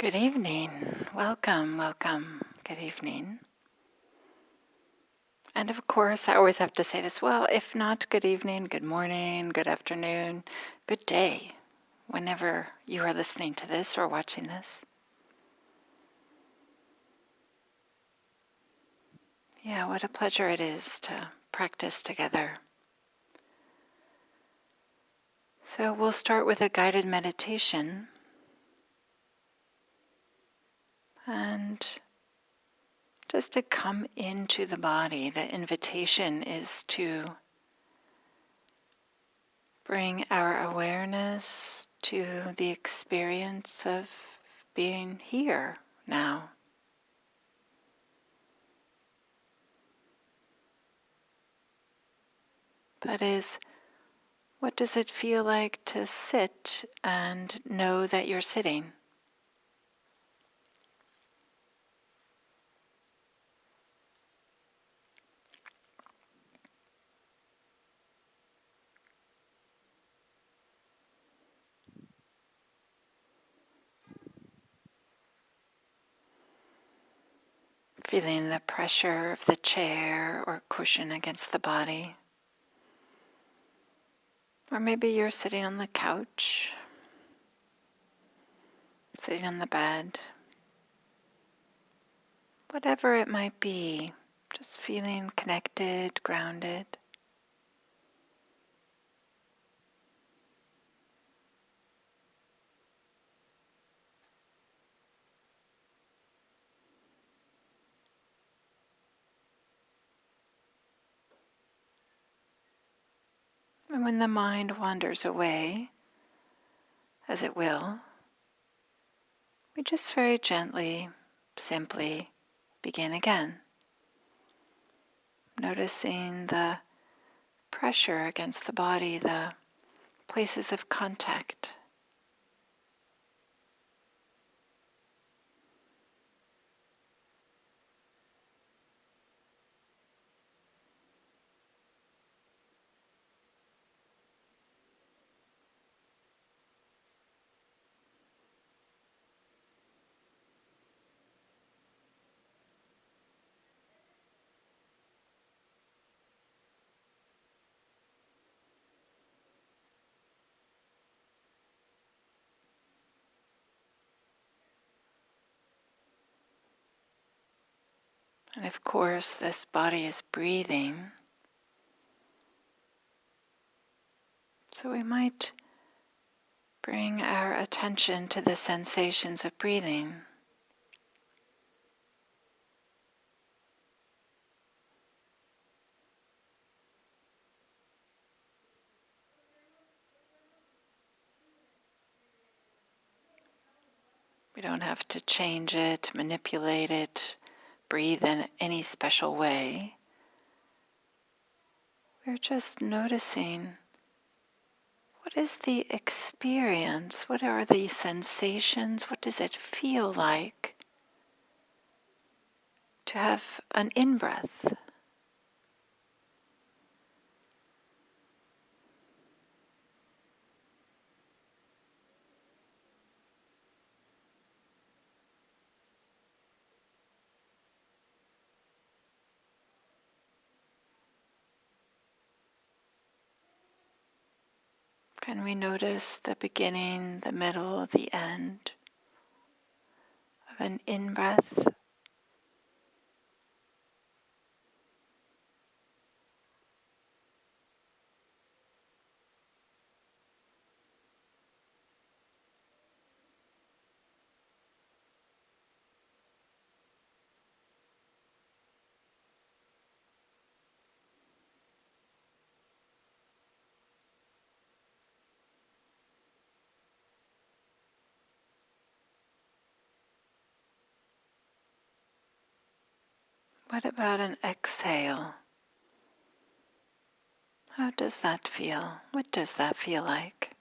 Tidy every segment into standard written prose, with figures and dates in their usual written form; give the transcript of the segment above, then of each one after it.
Good evening. Welcome, welcome. Good evening. And of course, I always have to say this, well, if not good evening, good morning, good afternoon, good day, whenever you are listening to this or watching this. Yeah, what a pleasure it is to practice together. So we'll start with a guided meditation. And just to come into the body, the invitation is to bring our awareness to the experience of being here now. That is, what does it feel like to sit and know that you're sitting? Feeling the pressure of the chair or cushion against the body. Or maybe you're sitting on the couch, sitting on the bed. Whatever it might be, just feeling connected, grounded. And when the mind wanders away, as it will, we just very gently, simply begin again. Noticing the pressure against the body, the places of contact. And of course, this body is breathing. So we might bring our attention to the sensations of breathing. We don't have to change it, manipulate it, breathe in any special way. We're just noticing, what is the experience? What are the sensations? What does it feel like to have an in-breath? Can we notice the beginning, the middle, the end of an in-breath? What about an exhale? How does that feel? What does that feel like?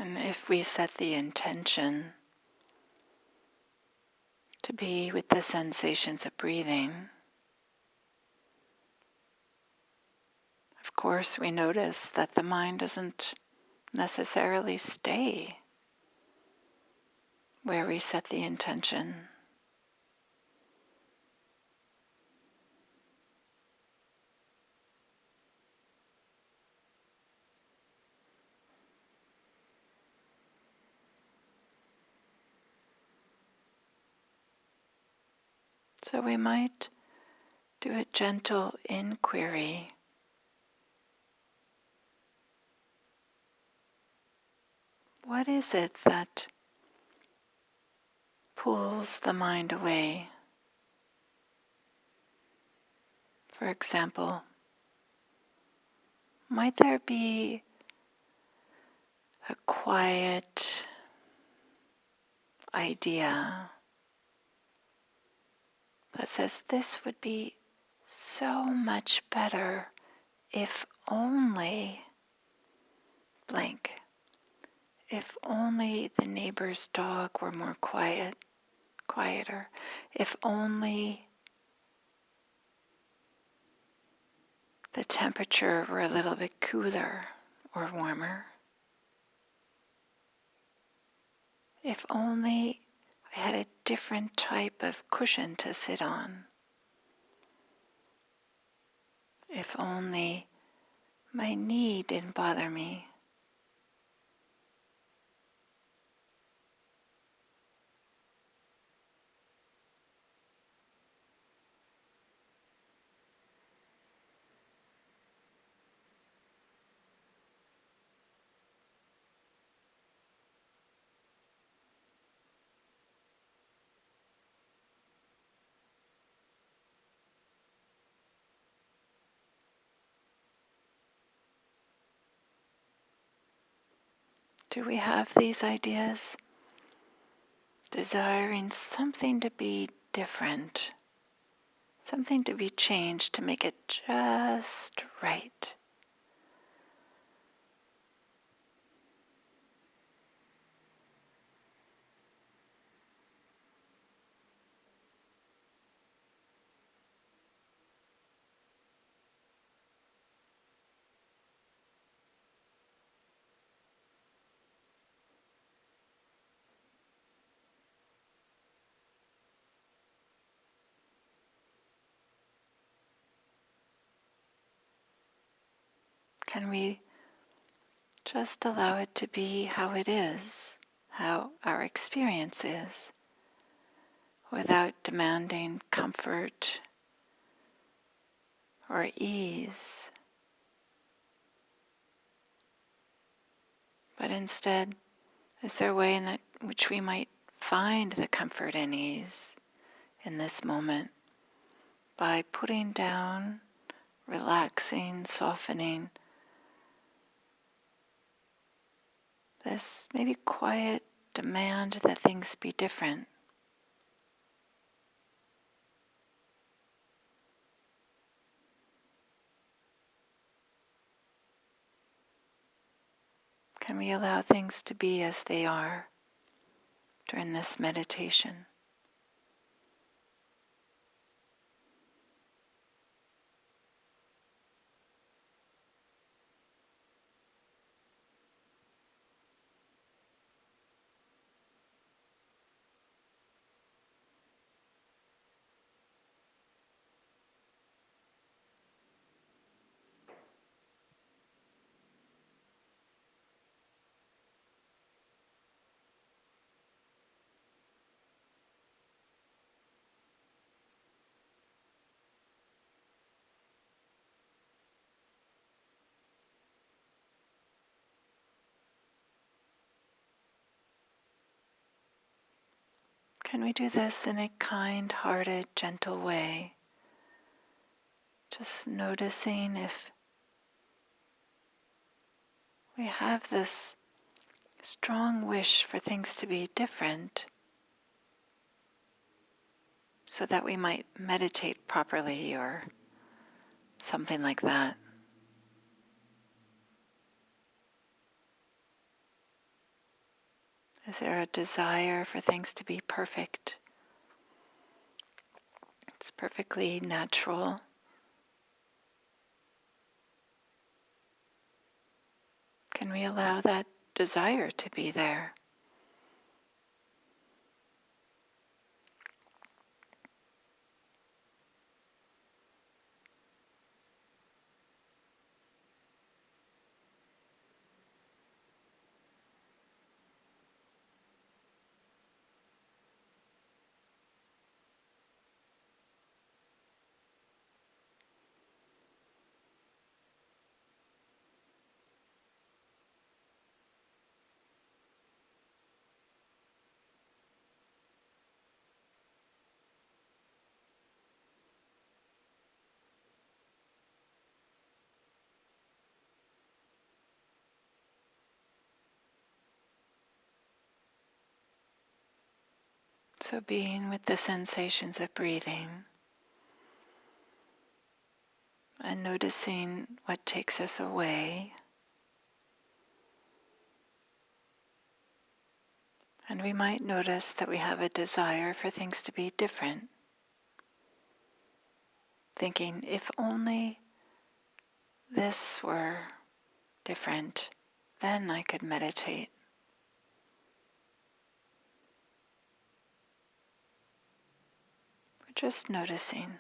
And if we set the intention to be with the sensations of breathing, of course we notice that the mind doesn't necessarily stay where we set the intention. So we might do a gentle inquiry. What is it that pulls the mind away? For example, might there be a quiet idea that says this would be so much better if only blank, if only the neighbor's dog were more quieter, if only the temperature were a little bit cooler or warmer, if only I had a different type of cushion to sit on, if only my knee didn't bother me. Do we have these ideas? Desiring something to be different, something to be changed to make it just right. Can we just allow it to be how it is, how our experience is, without demanding comfort or ease, but instead, is there a way in which we might find the comfort and ease in this moment by putting down, relaxing, softening this maybe quiet demand that things be different? Can we allow things to be as they are during this meditation? Can we do this in a kind-hearted, gentle way? Just noticing if we have this strong wish for things to be different so that we might meditate properly or something like that. Is there a desire for things to be perfect? It's perfectly natural. Can we allow that desire to be there? So being with the sensations of breathing and noticing what takes us away. And we might notice that we have a desire for things to be different. Thinking, if only this were different, then I could meditate. We're just noticing.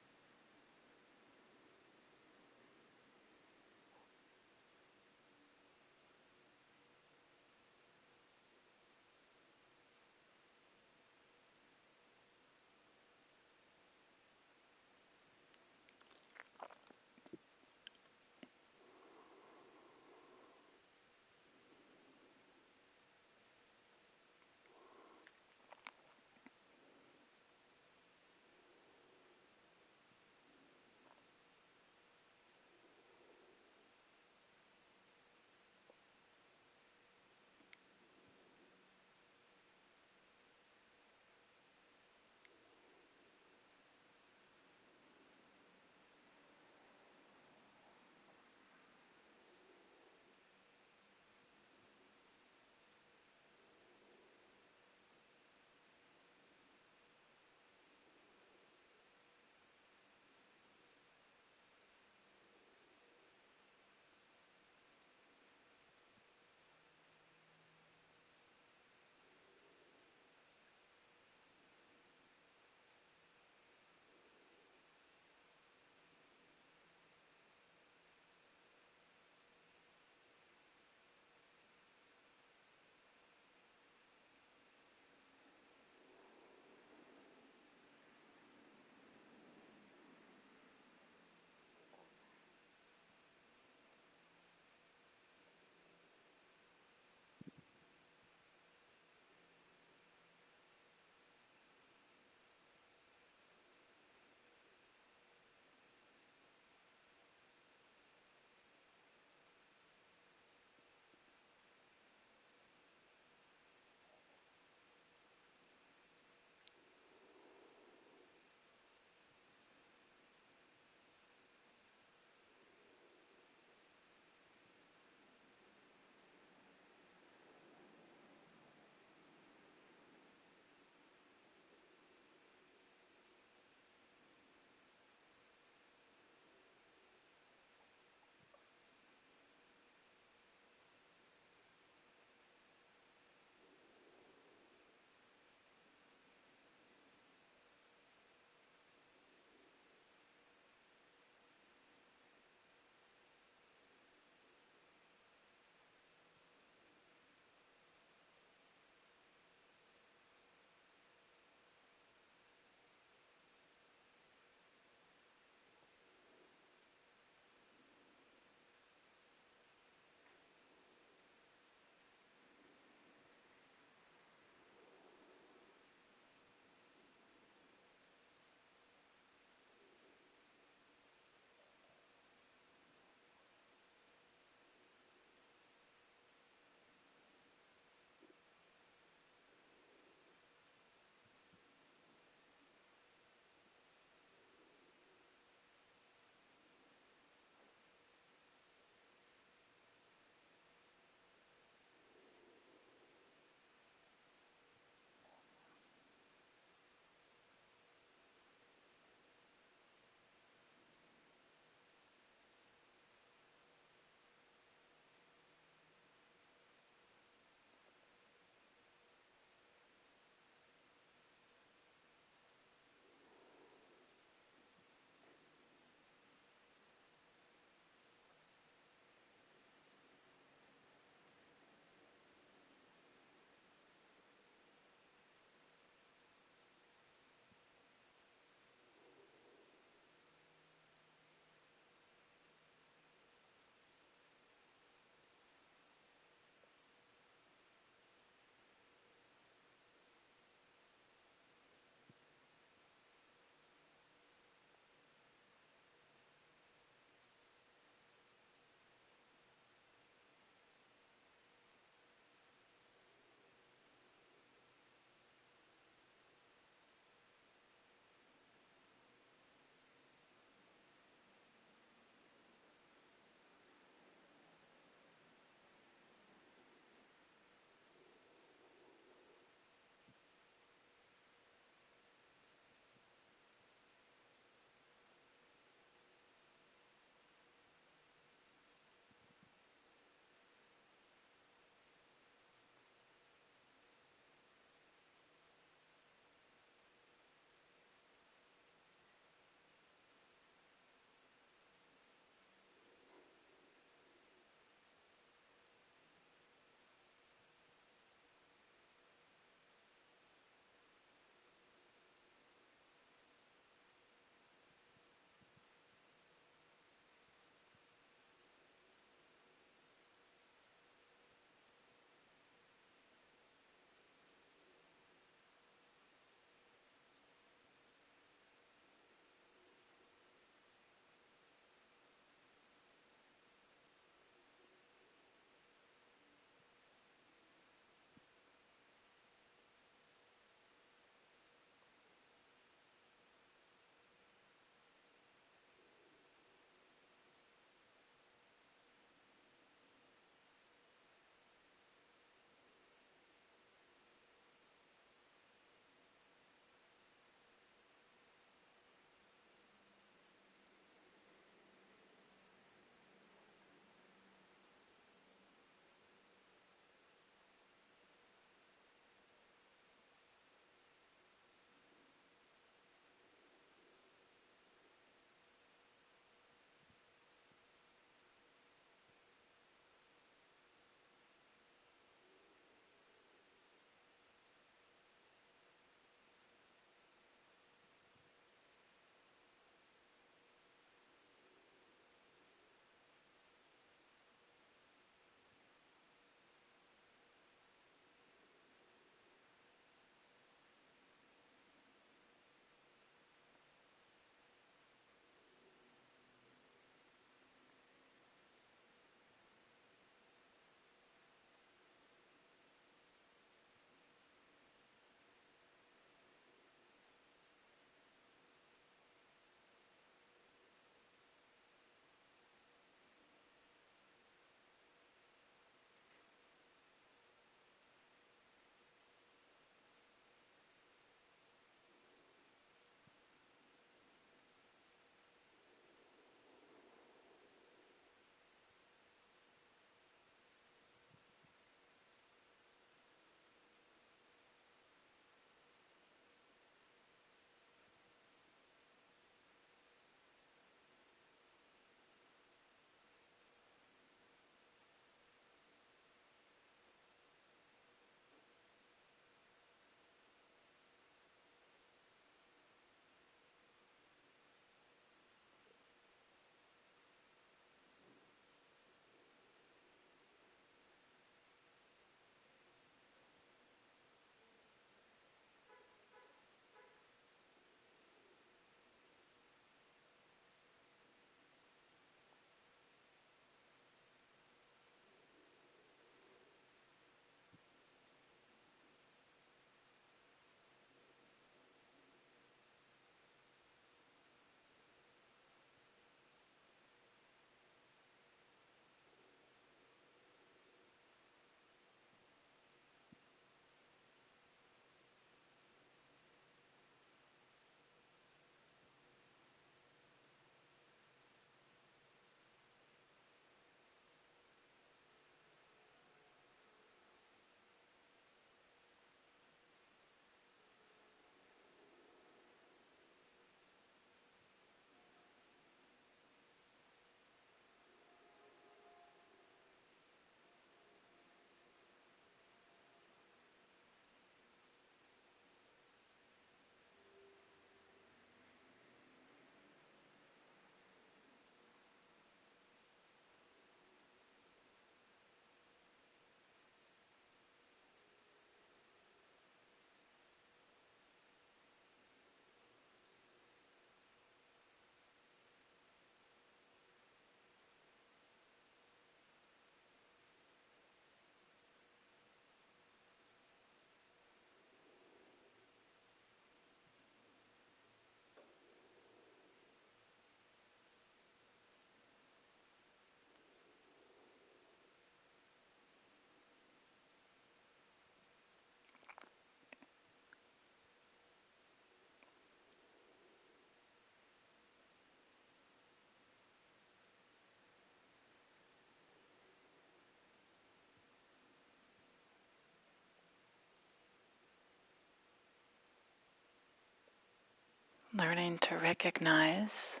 learning to recognize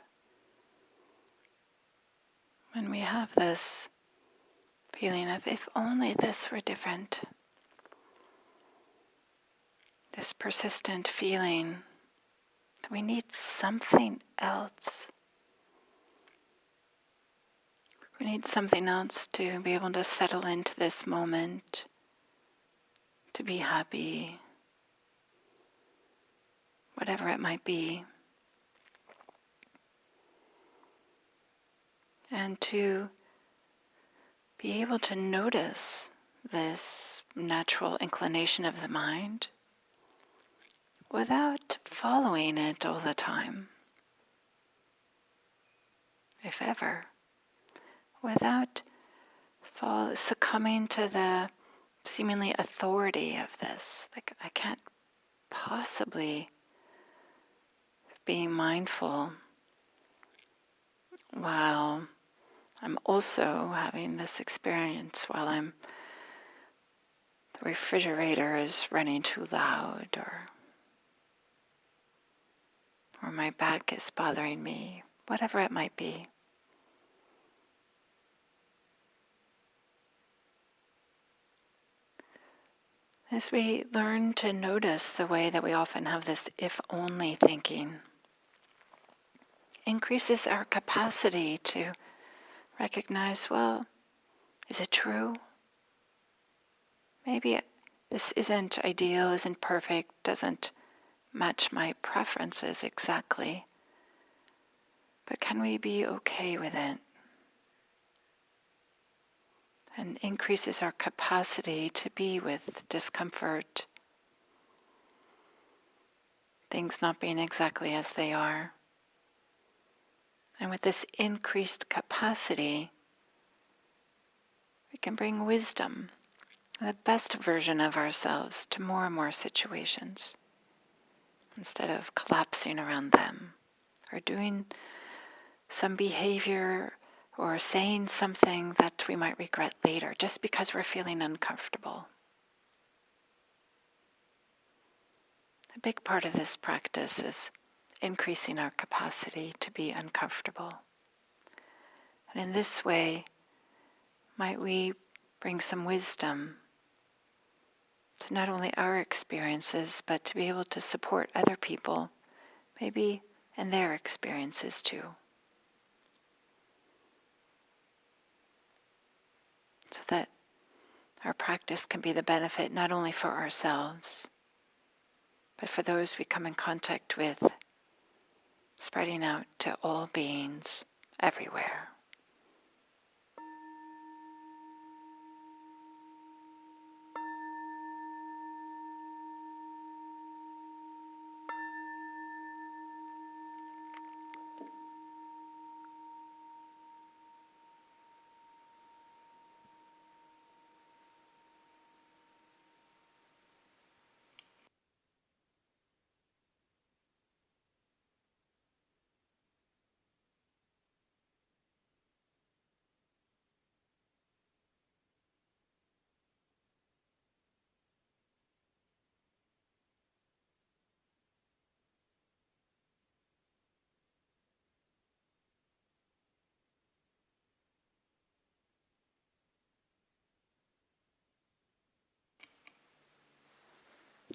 when we have this feeling of, if only this were different, this persistent feeling that we need something else. We need something else to be able to settle into this moment, to be happy, whatever it might be. And to be able to notice this natural inclination of the mind without following it all the time, if ever, without succumbing to the seemingly authority of this. Like, I can't possibly be mindful while I'm also having this experience, while the refrigerator is running too loud, or my back is bothering me, whatever it might be. As we learn to notice the way that we often have this if-only thinking, increases our capacity to recognize, well, is it true? Maybe this isn't ideal, isn't perfect, doesn't match my preferences exactly, but can we be okay with it? And increases our capacity to be with discomfort, things not being exactly as they are. And with this increased capacity, we can bring wisdom, the best version of ourselves, to more and more situations, instead of collapsing around them, or doing some behavior or saying something that we might regret later, just because we're feeling uncomfortable. A big part of this practice is increasing our capacity to be uncomfortable. And in this way, might we bring some wisdom to not only our experiences, but to be able to support other people, maybe in their experiences too. So that our practice can be the benefit not only for ourselves, but for those we come in contact with, spreading out to all beings everywhere.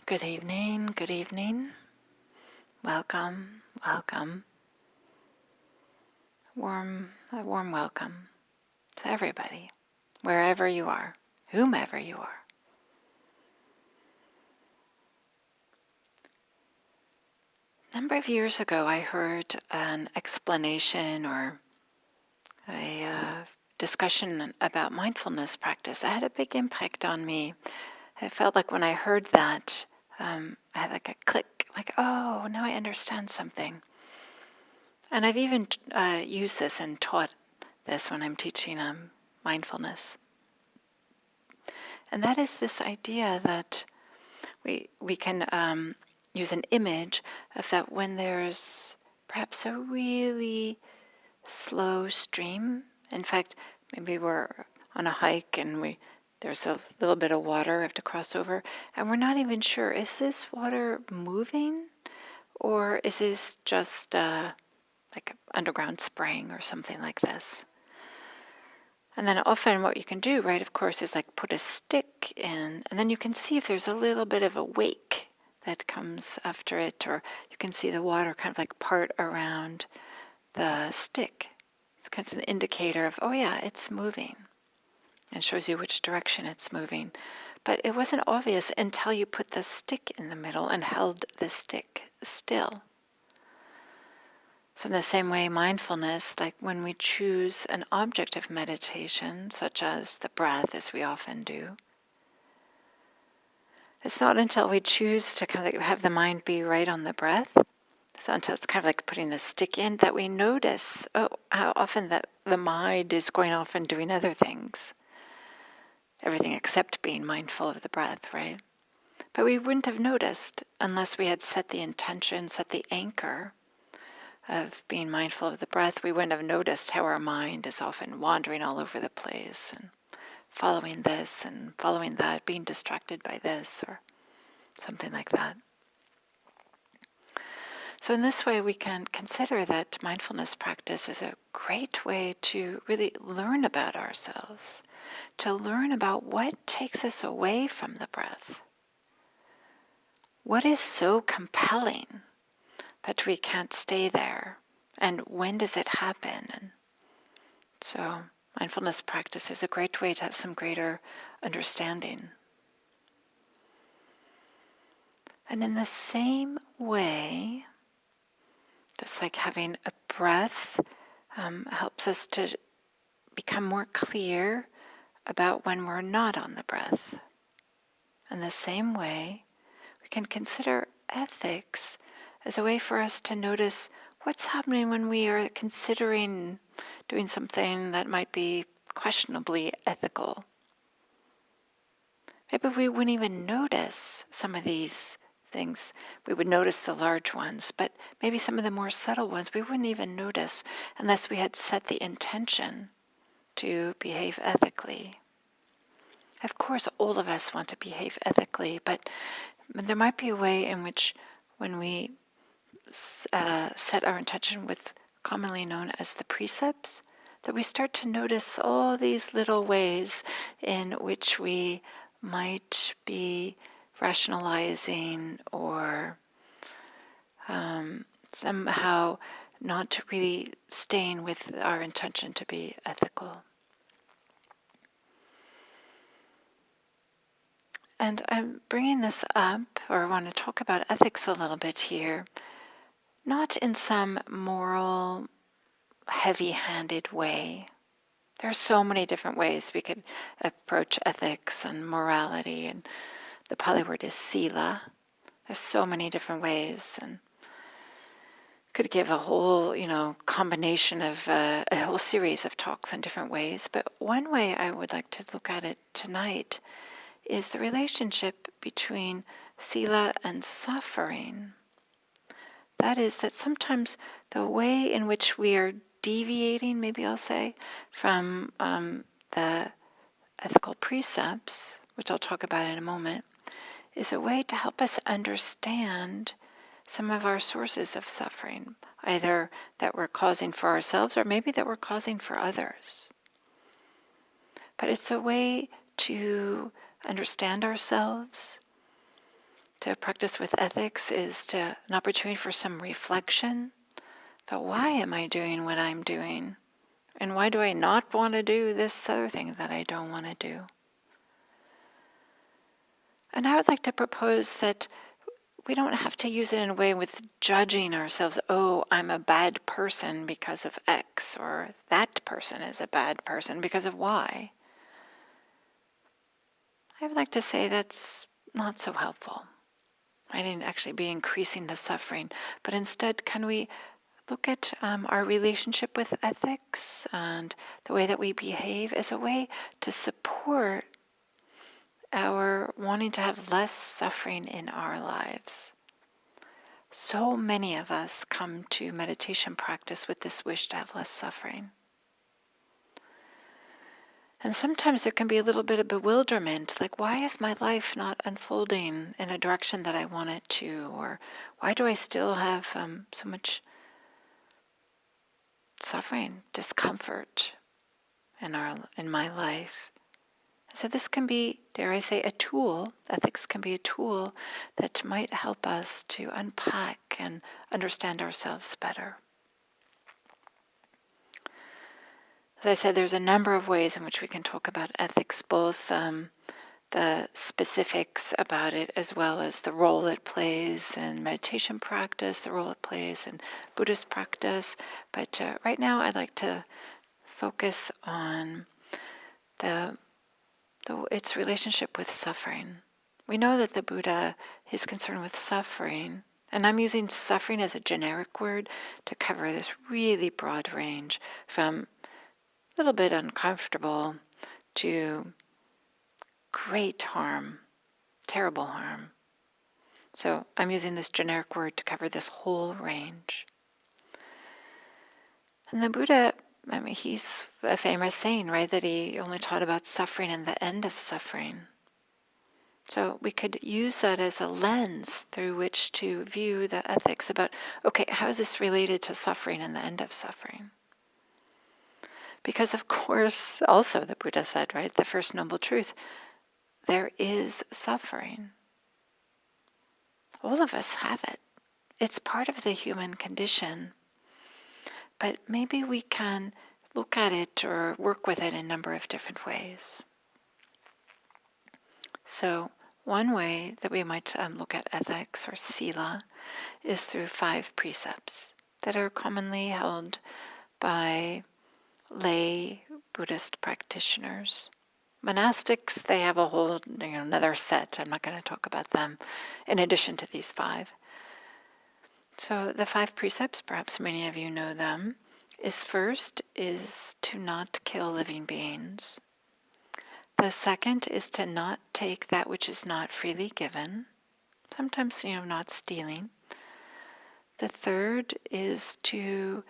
Good evening, good evening. Welcome, welcome. A warm welcome to everybody, wherever you are, whomever you are. A number of years ago, I heard an explanation or a discussion about mindfulness practice. It had a big impact on me. It felt like when I heard that, I had like a click, like, oh, now I understand something. And I've even used this and taught this when I'm teaching mindfulness. And that is this idea that we can use an image of that when there's perhaps a really slow stream. In fact, maybe we're on a hike and there's a little bit of water we have to cross over, and we're not even sure, is this water moving Or is this just like an underground spring or something like this? And then often what you can do, right, of course, is like put a stick in, and then you can see if there's a little bit of a wake that comes after it, or you can see the water kind of like part around the stick. It's kind of an indicator of, oh yeah, it's moving, and shows you which direction it's moving. But it wasn't obvious until you put the stick in the middle and held the stick still. So in the same way, mindfulness, like when we choose an object of meditation, such as the breath, as we often do, it's not until we choose to kind of like have the mind be right on the breath, it's not until it's kind of like putting the stick in that we notice, oh, how often the mind is going off and doing other things. Everything except being mindful of the breath, right? But we wouldn't have noticed unless we had set the intention, set the anchor of being mindful of the breath. We wouldn't have noticed how our mind is often wandering all over the place and following this and following that, being distracted by this or something like that. So in this way, we can consider that mindfulness practice is a great way to really learn about ourselves, to learn about what takes us away from the breath. What is so compelling that we can't stay there? And when does it happen? And so mindfulness practice is a great way to have some greater understanding. And in the same way, just like having a breath helps us to become more clear about when we're not on the breath. In the same way, we can consider ethics as a way for us to notice what's happening when we are considering doing something that might be questionably ethical. Maybe we wouldn't even notice some of these things. We would notice the large ones, but maybe some of the more subtle ones we wouldn't even notice unless we had set the intention to behave ethically. Of course, all of us want to behave ethically, but there might be a way in which when we set our intention with commonly known as the precepts, that we start to notice all these little ways in which we might be rationalizing or somehow not really staying with our intention to be ethical. And I'm bringing this up, or I want to talk about ethics a little bit here, not in some moral, heavy-handed way. There are so many different ways we could approach ethics and morality, and the Pali word is Sila. There's so many different ways, and could give a whole, combination of a whole series of talks in different ways. But one way I would like to look at it tonight is the relationship between Sila and suffering. That is, that sometimes the way in which we are deviating, maybe I'll say, from the ethical precepts, which I'll talk about in a moment, is a way to help us understand some of our sources of suffering, either that we're causing for ourselves or maybe that we're causing for others. But it's a way to understand ourselves. To practice with ethics is an opportunity for some reflection about why am I doing what I'm doing? And why do I not want to do this other thing that I don't want to do? And I would like to propose that we don't have to use it in a way with judging ourselves. Oh, I'm a bad person because of X, or that person is a bad person because of Y. I would like to say that's not so helpful. I didn't actually be increasing the suffering, but instead, can we look at our relationship with ethics and the way that we behave as a way to support our wanting to have less suffering in our lives? So many of us come to meditation practice with this wish to have less suffering. And sometimes there can be a little bit of bewilderment, like, why is my life not unfolding in a direction that I want it to? Or why do I still have so much suffering, discomfort in my life? So this can be, dare I say, a tool. Ethics can be a tool that might help us to unpack and understand ourselves better. As I said, there's a number of ways in which we can talk about ethics, both the specifics about it as well as the role it plays in meditation practice, the role it plays in Buddhist practice. But right now I'd like to focus on its relationship with suffering. We know that the Buddha is concerned with suffering, and I'm using suffering as a generic word to cover this really broad range from a little bit uncomfortable to great harm, terrible harm. So I'm using this generic word to cover this whole range. And the Buddha, he's a famous saying, right, that he only taught about suffering and the end of suffering. So we could use that as a lens through which to view the ethics about, okay, how is this related to suffering and the end of suffering? Because of course, also the Buddha said, right, the first noble truth, there is suffering. All of us have it. It's part of the human condition. But maybe we can look at it or work with it in a number of different ways. So one way that we might look at ethics or Sila is through 5 precepts that are commonly held by lay Buddhist practitioners. Monastics, they have a whole another set. I'm not going to talk about them in addition to these 5. So the 5 precepts, perhaps many of you know them, is first is to not kill living beings. The second is to not take that which is not freely given. Sometimes, not stealing. The third is to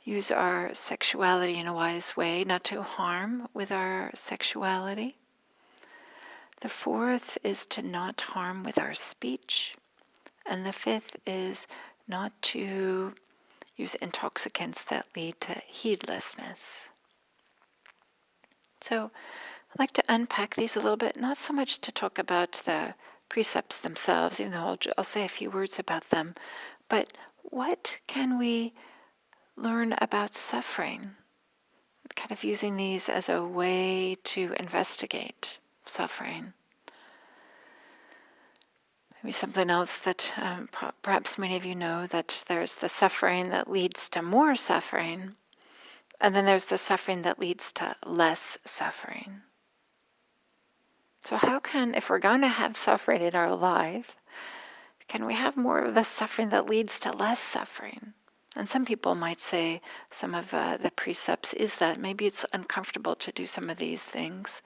use our sexuality in a wise way, not to harm with our sexuality. The fourth is to not harm with our speech. And the fifth is not to use intoxicants that lead to heedlessness. So I'd like to unpack these a little bit, not so much to talk about the precepts themselves, even though I'll say a few words about them, but what can we learn about suffering? Kind of using these as a way to investigate suffering. Maybe something else that perhaps many of you know, that there's the suffering that leads to more suffering, and then there's the suffering that leads to less suffering. So how can, if we're going to have suffering in our life, can we have more of the suffering that leads to less suffering? And some people might say some of the precepts is that maybe it's uncomfortable to do some of these things,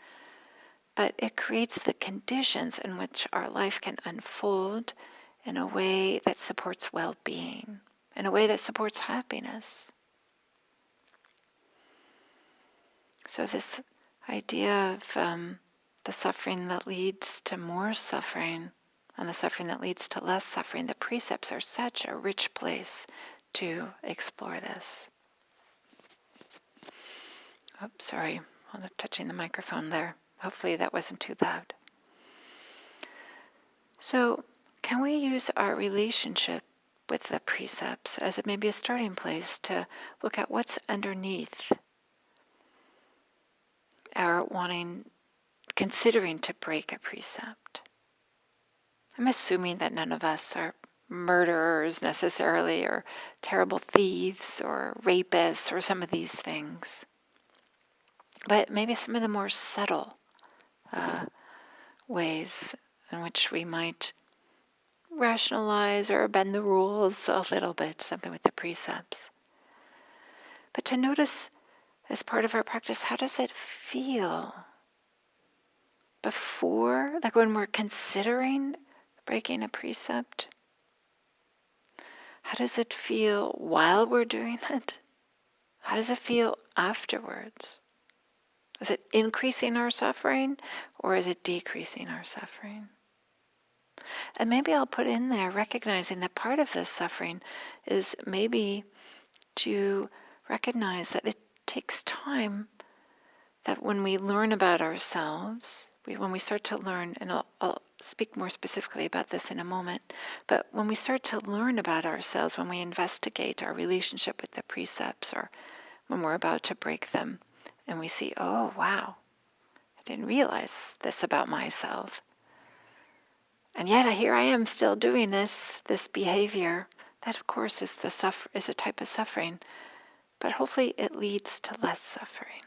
but it creates the conditions in which our life can unfold in a way that supports well-being, in a way that supports happiness. So this idea of the suffering that leads to more suffering and the suffering that leads to less suffering, the precepts are such a rich place to explore this. Oh, sorry, I'm touching the microphone there. Hopefully that wasn't too loud. So, can we use our relationship with the precepts as it may be a starting place to look at what's underneath our considering to break a precept? I'm assuming that none of us are murderers necessarily, or terrible thieves, or rapists, or some of these things. But maybe some of the more subtle ways in which we might rationalize or bend the rules a little bit, something with the precepts. But to notice as part of our practice, how does it feel before, like when we're considering breaking a precept? How does it feel while we're doing it? How does it feel afterwards? Is it increasing our suffering, or is it decreasing our suffering? And maybe I'll put in there recognizing that part of this suffering is maybe to recognize that it takes time, that when we learn about ourselves, when we start to learn, and I'll speak more specifically about this in a moment, but when we start to learn about ourselves, when we investigate our relationship with the precepts, or when we're about to break them, and we see, oh, wow, I didn't realize this about myself. And yet here I am still doing this behavior. That, of course, is a type of suffering, but hopefully it leads to less suffering.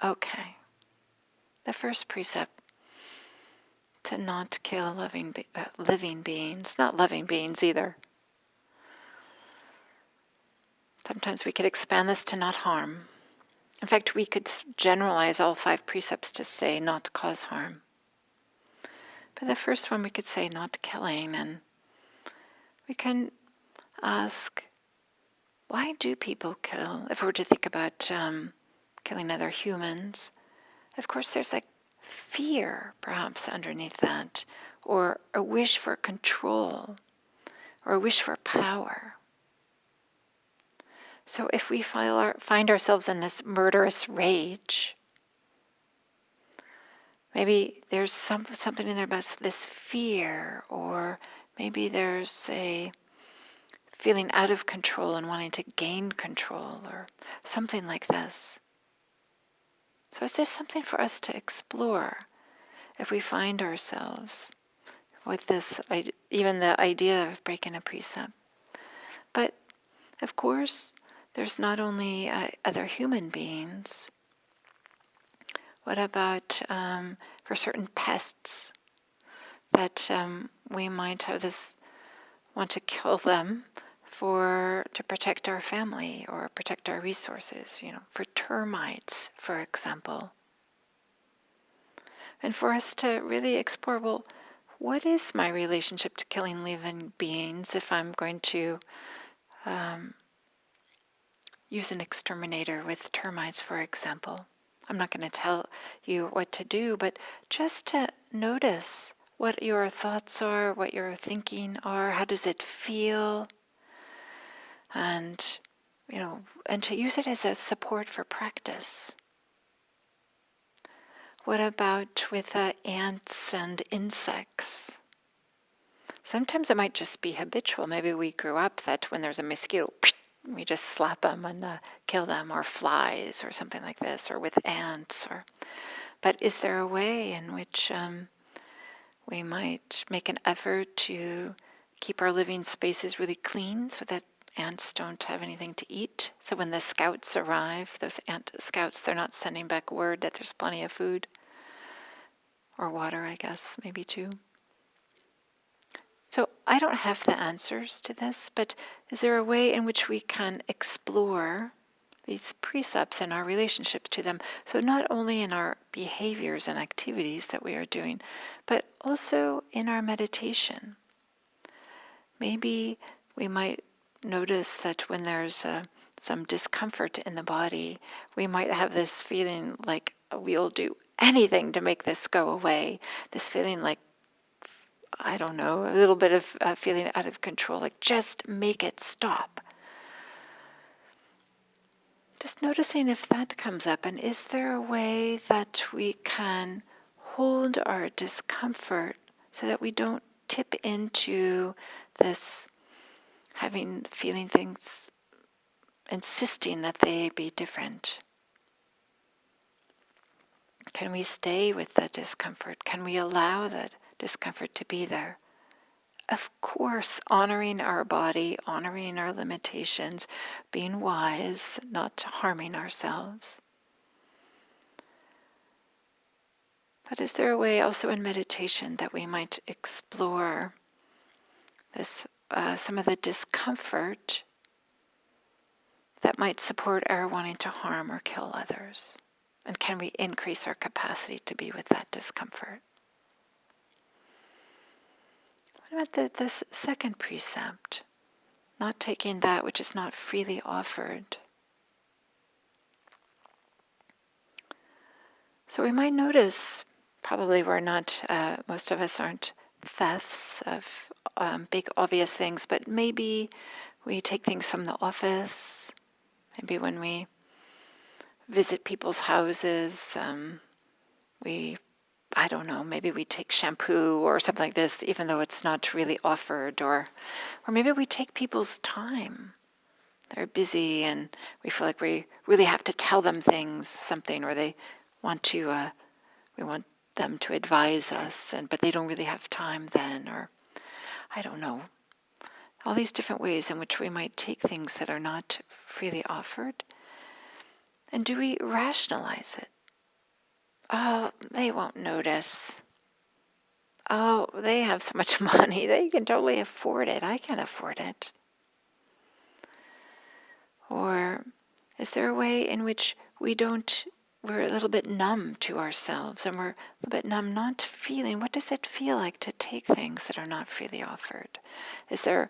Okay. The first precept, to not kill living beings, not loving beings either. Sometimes we could expand this to not harm. In fact, we could generalize all 5 precepts to say not to cause harm. But the first one we could say not killing, and we can ask, why do people kill? If we were to think about killing other humans, of course there's like fear perhaps underneath that, or a wish for control, or a wish for power. So if we find ourselves in this murderous rage, maybe there's something in there about this fear, or maybe there's a feeling out of control and wanting to gain control, or something like this. So it's just something for us to explore if we find ourselves with this, even the idea of breaking a precept. But of course, there's not only other human beings. What about for certain pests that we might have this want to kill them to protect our family or protect our resources, for termites, for example. And for us to really explore, well, what is my relationship to killing living beings if I'm going to use an exterminator with termites, for example? I'm not going to tell you what to do, but just to notice what your thoughts are, what your thinking are, how does it feel? And, and to use it as a support for practice. What about with ants and insects? Sometimes it might just be habitual. Maybe we grew up that when there's a mosquito, we just slap them and kill them, or flies, or something like this, or with ants. But is there a way in which we might make an effort to keep our living spaces really clean so that ants don't have anything to eat? So when the scouts arrive, those ant scouts, they're not sending back word that there's plenty of food. Or water, I guess, maybe too. So I don't have the answers to this, but is there a way in which we can explore these precepts and our relationships to them? So not only in our behaviors and activities that we are doing, but also in our meditation. Maybe we might notice that when there's some discomfort in the body, we might have this feeling like we'll do anything to make this go away. This feeling like, I don't know, a little bit of feeling out of control, like just make it stop. Just noticing if that comes up, and is there a way that we can hold our discomfort so that we don't tip into this feeling things, insisting that they be different? Can we stay with the discomfort? Can we allow that discomfort to be there? Of course, honoring our body, honoring our limitations, being wise, not harming ourselves. But is there a way also in meditation that we might explore this, some of the discomfort that might support our wanting to harm or kill others? And can we increase our capacity to be with that discomfort? What about the second precept? Not taking that which is not freely offered. So we might notice, probably we're not, most of us aren't thefts of big obvious things, but maybe we take things from the office. Maybe when we visit people's houses, I don't know, maybe we take shampoo or something like this, even though it's not really offered, or maybe we take people's time. They're busy and we feel like we really have to tell them something, or they want to, we want them to advise us, but they don't really have time then, or I don't know. All these different ways in which we might take things that are not freely offered. And do we rationalize it? Oh, they won't notice. Oh, they have so much money. They can totally afford it. I can't afford it. Or is there a way in which we're a little bit numb to ourselves, and we're a little bit numb not feeling, what does it feel like to take things that are not freely offered? Is there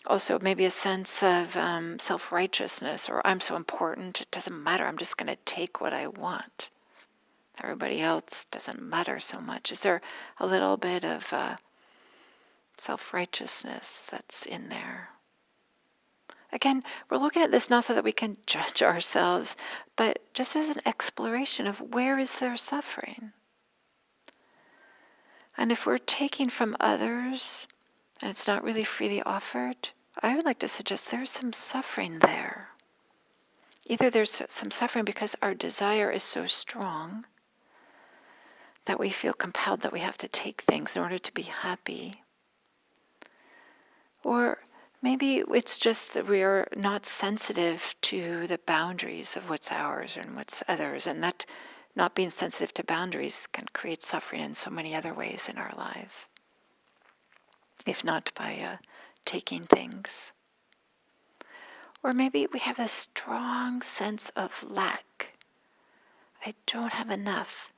also maybe a sense of self-righteousness, or I'm so important, it doesn't matter, I'm just going to take what I want. Everybody else doesn't matter so much. Is there a little bit of self-righteousness that's in there? Again, we're looking at this not so that we can judge ourselves, but just as an exploration of where is there suffering. And if we're taking from others and it's not really freely offered, I would like to suggest there's some suffering there. Either there's some suffering because our desire is so strong that we feel compelled that we have to take things in order to be happy. Or maybe it's just that we are not sensitive to the boundaries of what's ours and what's others, and that not being sensitive to boundaries can create suffering in so many other ways in our life, if not by taking things. Or maybe we have a strong sense of lack. I don't have enough.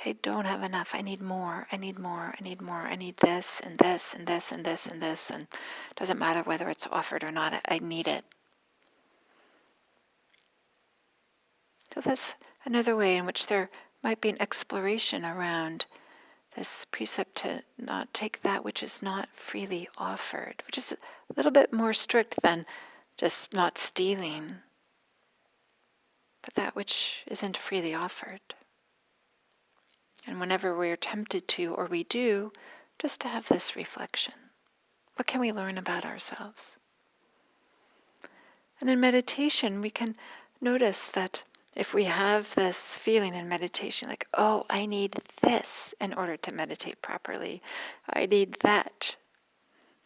I don't have enough. I need more. I need more. I need more. I need this and this and this and this and this. And it doesn't matter whether it's offered or not. I need it. So that's another way in which there might be an exploration around this precept to not take that which is not freely offered, which is a little bit more strict than just not stealing, but that which isn't freely offered. And whenever we're tempted to, or we do, just to have this reflection. What can we learn about ourselves? And in meditation, we can notice that if we have this feeling in meditation, like, oh, I need this in order to meditate properly, I need that,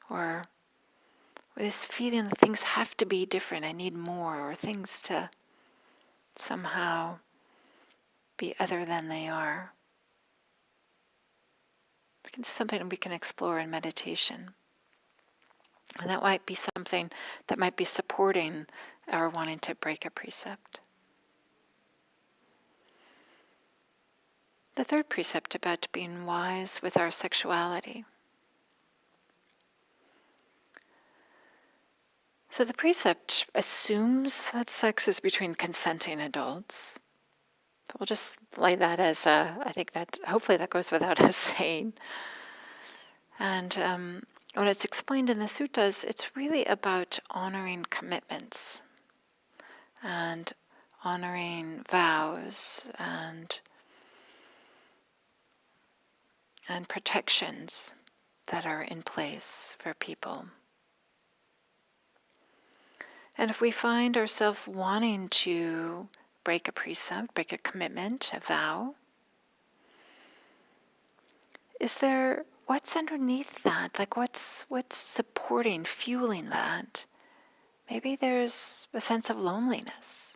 or this feeling that things have to be different, I need more, or things to somehow be other than they are. It's something we can explore in meditation. And that might be something that might be supporting our wanting to break a precept. The third precept about being wise with our sexuality. So the precept assumes that sex is between consenting adults. We'll just lay that as I think that hopefully that goes without us saying. And when it's explained in the suttas, it's really about honoring commitments and honoring vows and protections that are in place for people. And if we find ourselves wanting to break a precept, break a commitment, a vow, what's underneath that? Like what's supporting, fueling that? Maybe there's a sense of loneliness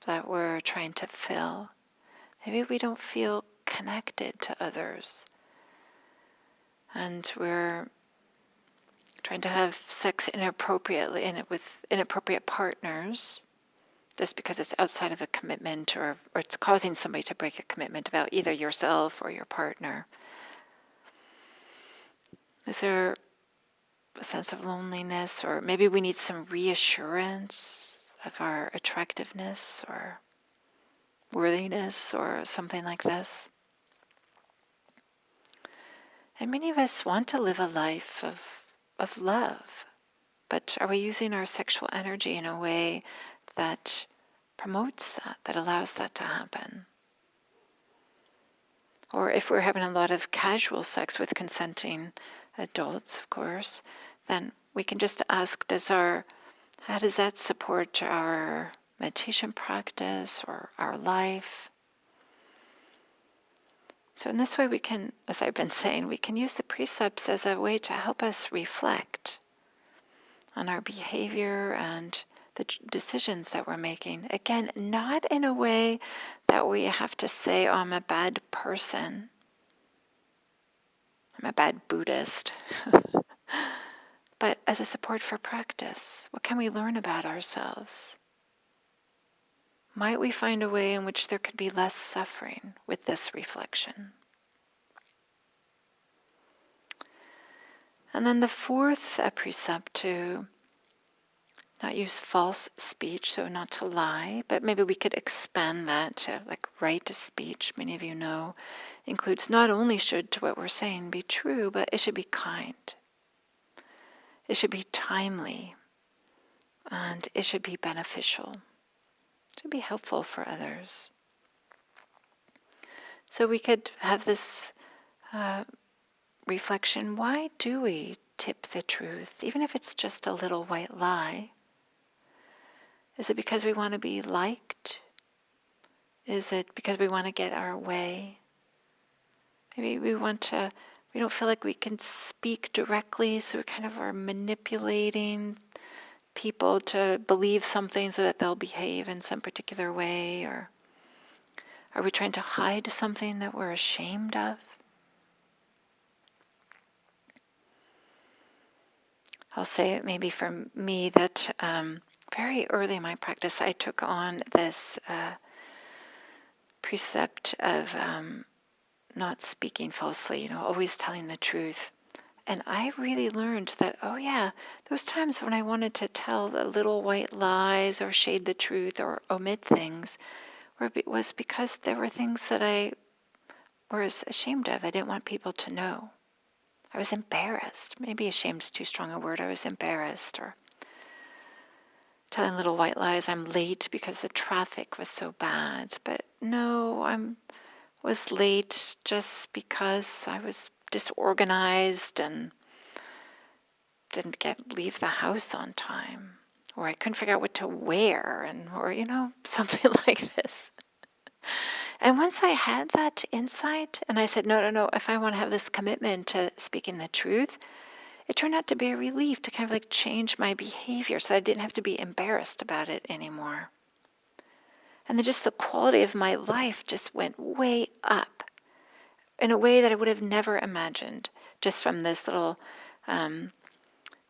that we're trying to fill. Maybe we don't feel connected to others. And we're trying to have sex inappropriately with inappropriate partners, just because it's outside of a commitment, or it's causing somebody to break a commitment about either yourself or your partner. Is there a sense of loneliness, or maybe we need some reassurance of our attractiveness, or worthiness or something like this. And many of us want to live a life of love, but are we using our sexual energy in a way that promotes that, that allows that to happen? Or if we're having a lot of casual sex with consenting adults, of course, then we can just ask, how does that support our meditation practice or our life? So in this way we can, as I've been saying, we can use the precepts as a way to help us reflect on our behavior and the decisions that we're making. Again, not in a way that we have to say, oh, I'm a bad person. I'm a bad Buddhist. But as a support for practice, what can we learn about ourselves? Might we find a way in which there could be less suffering with this reflection? And then the fourth precept, to not use false speech, so not to lie, but maybe we could expand that to like right speech. Many of you know includes not only should what we're saying be true, but it should be kind. It should be timely, and it should be beneficial. It should be helpful for others. So we could have this reflection, why do we tip the truth, even if it's just a little white lie? Is it because we want to be liked? Is it because we want to get our way? Maybe we don't feel like we can speak directly, so we kind of are manipulating people to believe something so that they'll behave in some particular way, or are we trying to hide something that we're ashamed of? I'll say it maybe for me that very early in my practice I took on this precept of not speaking falsely, always telling the truth. And I really learned that, oh yeah, those times when I wanted to tell the little white lies or shade the truth or omit things was because there were things that I was ashamed of. I didn't want people to know. I was embarrassed. Maybe ashamed's too strong a word. I was embarrassed, or telling little white lies. I'm late because the traffic was so bad. But no, I was late just because I was disorganized and didn't leave the house on time, or I couldn't figure out what to wear, or something like this. And once I had that insight, and I said, no, if I want to have this commitment to speaking the truth, it turned out to be a relief to kind of like change my behavior so that I didn't have to be embarrassed about it anymore. And then just the quality of my life just went way up in a way that I would have never imagined, just from this little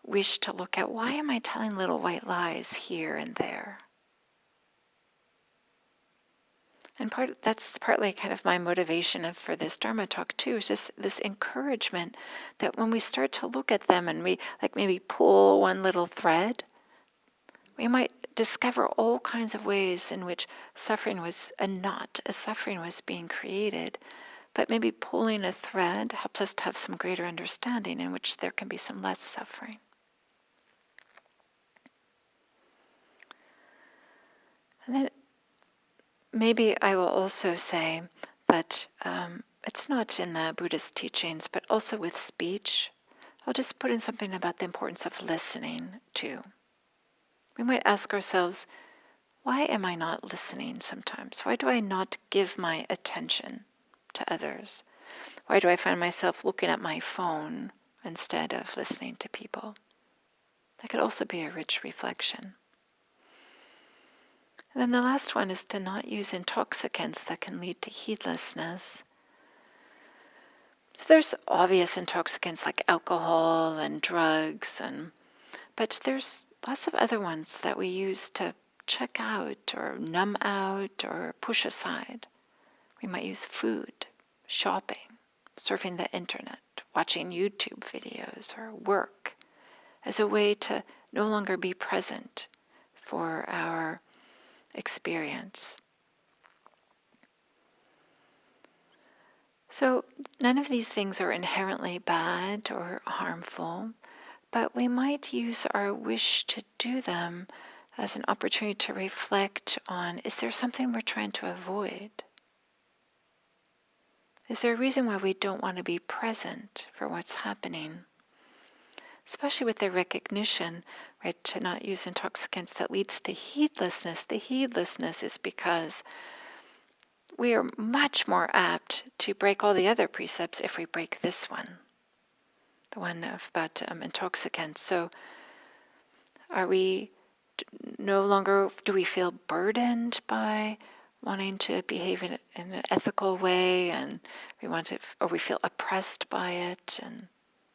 wish to look at, why am I telling little white lies here and there? And that's partly kind of my motivation for this Dharma talk too, is just this encouragement that when we start to look at them and we like maybe pull one little thread, we might discover all kinds of ways in which suffering was suffering was being created. But maybe pulling a thread helps us to have some greater understanding in which there can be some less suffering. And then maybe I will also say that it's not in the Buddhist teachings, but also with speech. I'll just put in something about the importance of listening too. We might ask ourselves, why am I not listening sometimes? Why do I not give my attention to others? Why do I find myself looking at my phone instead of listening to people? That could also be a rich reflection. And then the last one is to not use intoxicants that can lead to heedlessness. So there's obvious intoxicants like alcohol and drugs, but there's lots of other ones that we use to check out or numb out or push aside. We might use food, shopping, surfing the internet, watching YouTube videos, or work as a way to no longer be present for our experience. So none of these things are inherently bad or harmful, but we might use our wish to do them as an opportunity to reflect on, is there something we're trying to avoid? Is there a reason why we don't want to be present for what's happening? Especially with the recognition, right, to not use intoxicants that leads to heedlessness. The heedlessness is because we are much more apt to break all the other precepts if we break this one, the one about intoxicants. So are we no longer, do we feel burdened by wanting to behave in an ethical way, and we want to, or we feel oppressed by it? And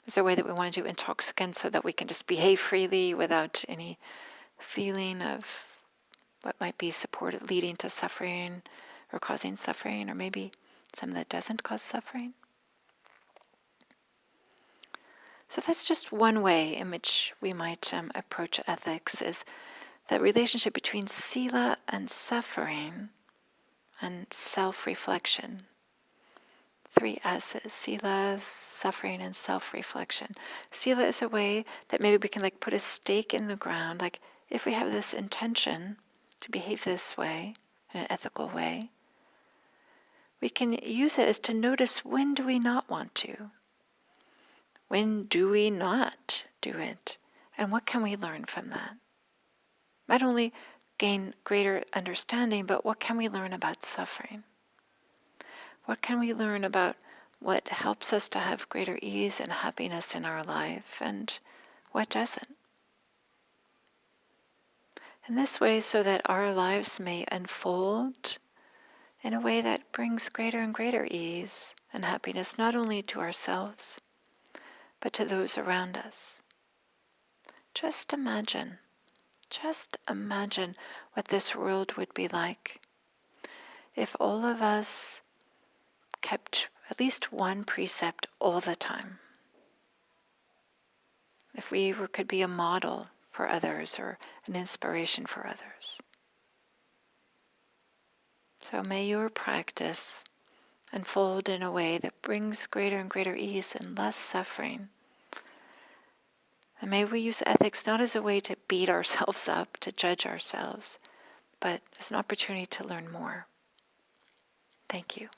is there a way that we want to do intoxicants so that we can just behave freely without any feeling of what might be supported, leading to suffering or causing suffering, or maybe some that doesn't cause suffering? So that's just one way in which we might approach ethics, is the relationship between Sila and suffering and self-reflection. 3 S's: Sila, suffering, and self-reflection. Sila is a way that maybe we can put a stake in the ground, like if we have this intention to behave this way, in an ethical way, we can use it as to notice, when do we not want to? When do we not do it? And what can we learn from that? Not only gain greater understanding, but what can we learn about suffering? What can we learn about what helps us to have greater ease and happiness in our life, and what doesn't? In this way, so that our lives may unfold in a way that brings greater and greater ease and happiness, not only to ourselves, but to those around us. Just imagine what this world would be like if all of us kept at least one precept all the time. If we could be a model for others or an inspiration for others. So may your practice unfold in a way that brings greater and greater ease and less suffering. And may we use ethics not as a way to beat ourselves up, to judge ourselves, but as an opportunity to learn more. Thank you.